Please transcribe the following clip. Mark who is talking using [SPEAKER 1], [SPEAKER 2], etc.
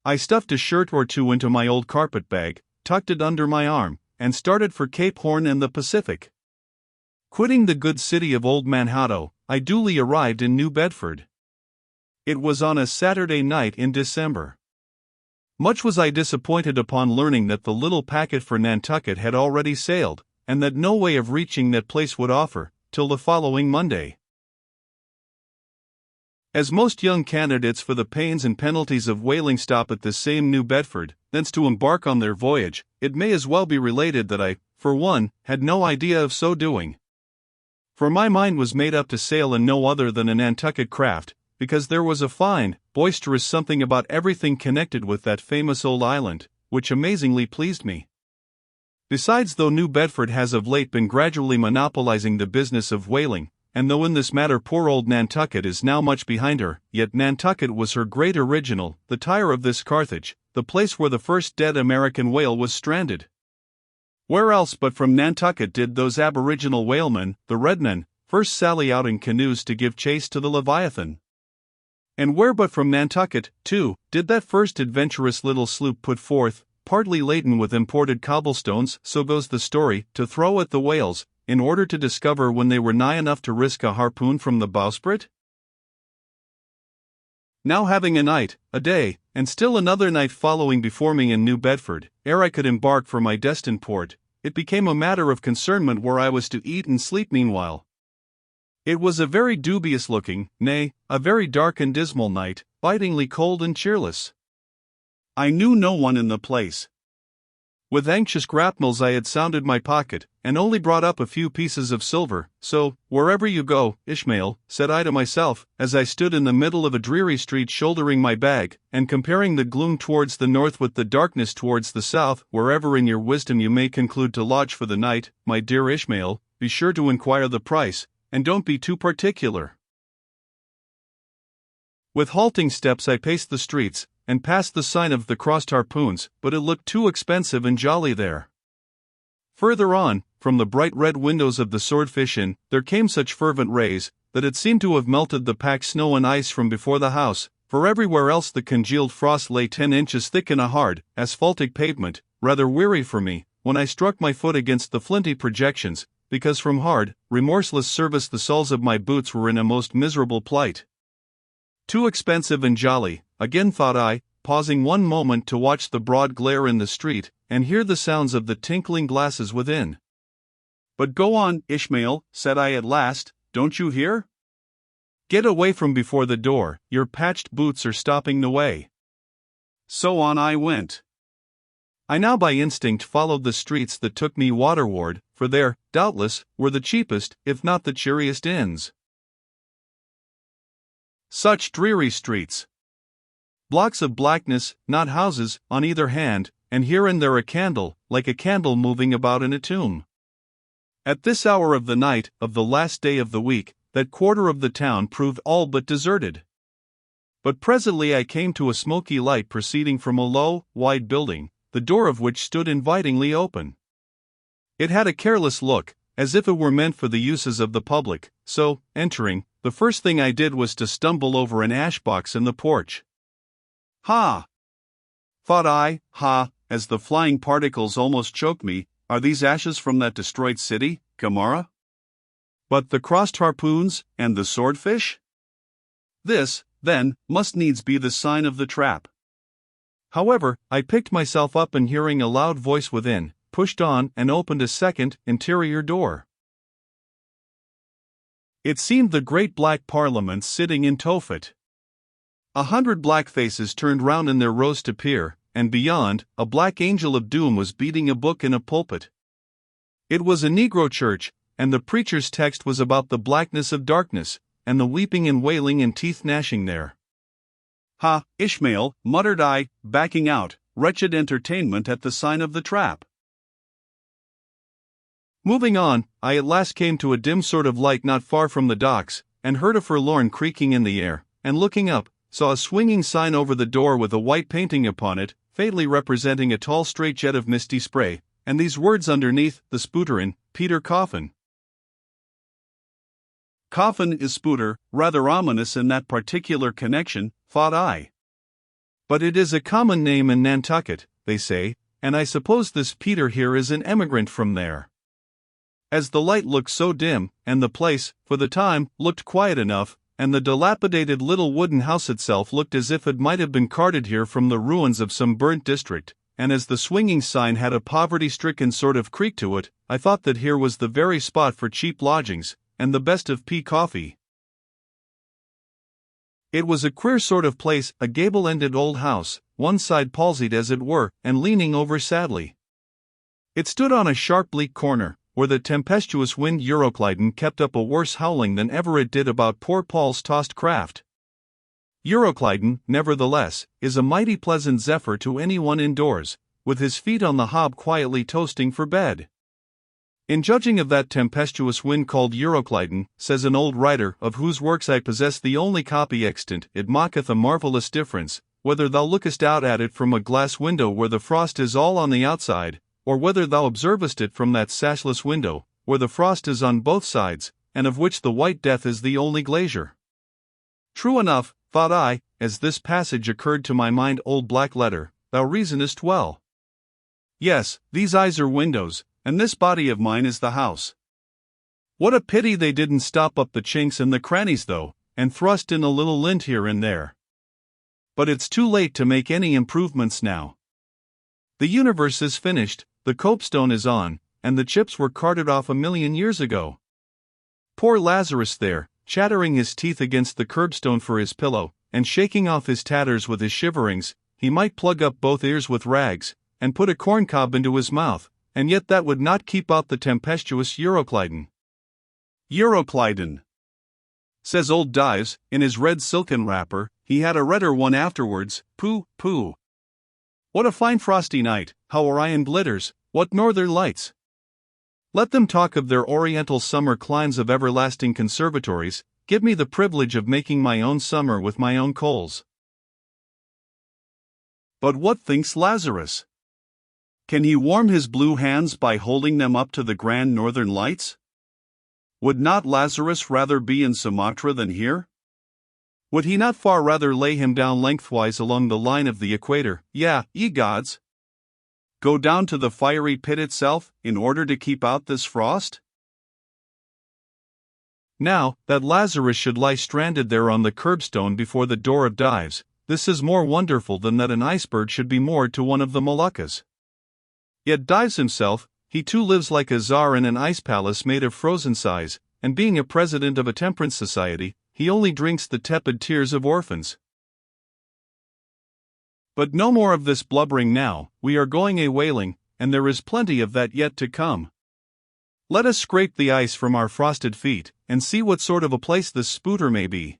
[SPEAKER 1] I stuffed a shirt or two into my old carpet bag, tucked it under my arm, and started for Cape Horn and the Pacific. Quitting the good city of Old Manhattan, I duly arrived in New Bedford. It was on a Saturday night in December. Much was I disappointed upon learning that the little packet for Nantucket had already sailed, and that no way of reaching that place would offer, till the following Monday. As most young candidates for the pains and penalties of whaling stop at this same New Bedford, thence to embark on their voyage, it may as well be related that I, for one, had no idea of so doing. For my mind was made up to sail in no other than a Nantucket craft, because there was a fine, boisterous something about everything connected with that famous old island, which amazingly pleased me. Besides, though New Bedford has of late been gradually monopolizing the business of whaling, and though in this matter poor old Nantucket is now much behind her, yet Nantucket was her great original, the Tyre of this Carthage, the place where the first dead American whale was stranded. Where else but from Nantucket did those aboriginal whalemen, the Redmen, first sally out in canoes to give chase to the Leviathan? And where but from Nantucket, too, did that first adventurous little sloop put forth, partly laden with imported cobblestones, so goes the story, to throw at the whales, in order to discover when they were nigh enough to risk a harpoon from the bowsprit? Now having a night, a day, and still another night following before me in New Bedford, ere I could embark for my destined port, it became a matter of concernment where I was to eat and sleep meanwhile. It was a very dubious-looking, nay, a very dark and dismal night, bitingly cold and cheerless. I knew no one in the place. With anxious grapnels I had sounded my pocket, and only brought up a few pieces of silver, so, wherever you go, Ishmael, said I to myself, as I stood in the middle of a dreary street shouldering my bag, and comparing the gloom towards the north with the darkness towards the south, wherever in your wisdom you may conclude to lodge for the night, my dear Ishmael, be sure to inquire the price, and don't be too particular. With halting steps I paced the streets, and passed the sign of the Crossed Harpoons, but it looked too expensive and jolly there. Further on, from the bright red windows of the Swordfish Inn, there came such fervent rays, that it seemed to have melted the packed snow and ice from before the house, for everywhere else the congealed frost lay 10 inches thick in a hard, asphaltic pavement, rather weary for me, when I struck my foot against the flinty projections, because from hard, remorseless service the soles of my boots were in a most miserable plight. Too expensive and jolly, again thought I, pausing one moment to watch the broad glare in the street, and hear the sounds of the tinkling glasses within. But go on, Ishmael, said I at last, don't you hear? Get away from before the door, your patched boots are stopping the way. So on I went. I now by instinct followed the streets that took me waterward, for there, doubtless, were the cheapest, if not the cheeriest inns. Such dreary streets! Blocks of blackness, not houses, on either hand, and here and there a candle, like a candle moving about in a tomb. At this hour of the night, of the last day of the week, that quarter of the town proved all but deserted. But presently I came to a smoky light proceeding from a low, wide building, the door of which stood invitingly open. It had a careless look, as if it were meant for the uses of the public, so, entering, the first thing I did was to stumble over an ash box in the porch. Ha! Thought I, as the flying particles almost choked me, are these ashes from that destroyed city, Gomorrah? But the Crossed Harpoons, and the Swordfish? This, then, must needs be the sign of the trap. However, I picked myself up and hearing a loud voice within, pushed on and opened a second, interior door. It seemed the great black Parliament sitting in Tophet. 100 black faces turned round in their rows to peer, and beyond, a black angel of doom was beating a book in a pulpit. It was a Negro church, and the preacher's text was about the blackness of darkness, and the weeping and wailing and teeth gnashing there. Ha, Ishmael, muttered I, backing out, wretched entertainment at the sign of the trap. Moving on, I at last came to a dim sort of light not far from the docks, and heard a forlorn creaking in the air, and looking up, saw a swinging sign over the door with a white painting upon it, faintly representing a tall straight jet of misty spray, and these words underneath, the Spooterin, Peter Coffin. Coffin is Spooter, rather ominous in that particular connection, thought I. But it is a common name in Nantucket, they say, and I suppose this Peter here is an emigrant from there. As the light looked so dim, and the place, for the time, looked quiet enough, and the dilapidated little wooden house itself looked as if it might have been carted here from the ruins of some burnt district, and as the swinging sign had a poverty-stricken sort of creak to it, I thought that here was the very spot for cheap lodgings, and the best of pea coffee. It was a queer sort of place, a gable-ended old house, one side palsied as it were, and leaning over sadly. It stood on a sharp bleak corner, where the tempestuous wind Euroclydon kept up a worse howling than ever it did about poor Paul's tossed craft. Euroclydon, nevertheless, is a mighty pleasant zephyr to anyone indoors, with his feet on the hob quietly toasting for bed. In judging of that tempestuous wind called Euroclydon, says an old writer, of whose works I possess the only copy extant, it maketh a marvellous difference, whether thou lookest out at it from a glass window where the frost is all on the outside, or whether thou observest it from that sashless window, where the frost is on both sides, and of which the white death is the only glazier. True enough, thought I, as this passage occurred to my mind, old black letter, thou reasonest well. Yes, these eyes are windows, and this body of mine is the house. What a pity they didn't stop up the chinks and the crannies though, and thrust in a little lint here and there. But it's too late to make any improvements now. The universe is finished, the copestone is on, and the chips were carted off 1,000,000 years ago. Poor Lazarus there, chattering his teeth against the curbstone for his pillow, and shaking off his tatters with his shiverings, he might plug up both ears with rags, and put a corncob into his mouth, and yet that would not keep out the tempestuous Euroclydon. Euroclydon, says old Dives, in his red silken wrapper, he had a redder one afterwards, pooh, pooh. What a fine frosty night, how Orion glitters, what northern lights! Let them talk of their oriental summer climes of everlasting conservatories, give me the privilege of making my own summer with my own coals. But what thinks Lazarus? Can he warm his blue hands by holding them up to the grand northern lights? Would not Lazarus rather be in Sumatra than here? Would he not far rather lay him down lengthwise along the line of the equator, ye gods? Go down to the fiery pit itself, in order to keep out this frost? Now, that Lazarus should lie stranded there on the curbstone before the door of Dives, this is more wonderful than that an iceberg should be moored to one of the Moluccas. Yet Dives himself, he too lives like a czar in an ice palace made of frozen size, and being a president of a temperance society, he only drinks the tepid tears of orphans. But no more of this blubbering now, we are going a-whaling, and there is plenty of that yet to come. Let us scrape the ice from our frosted feet, and see what sort of a place this spooter may be.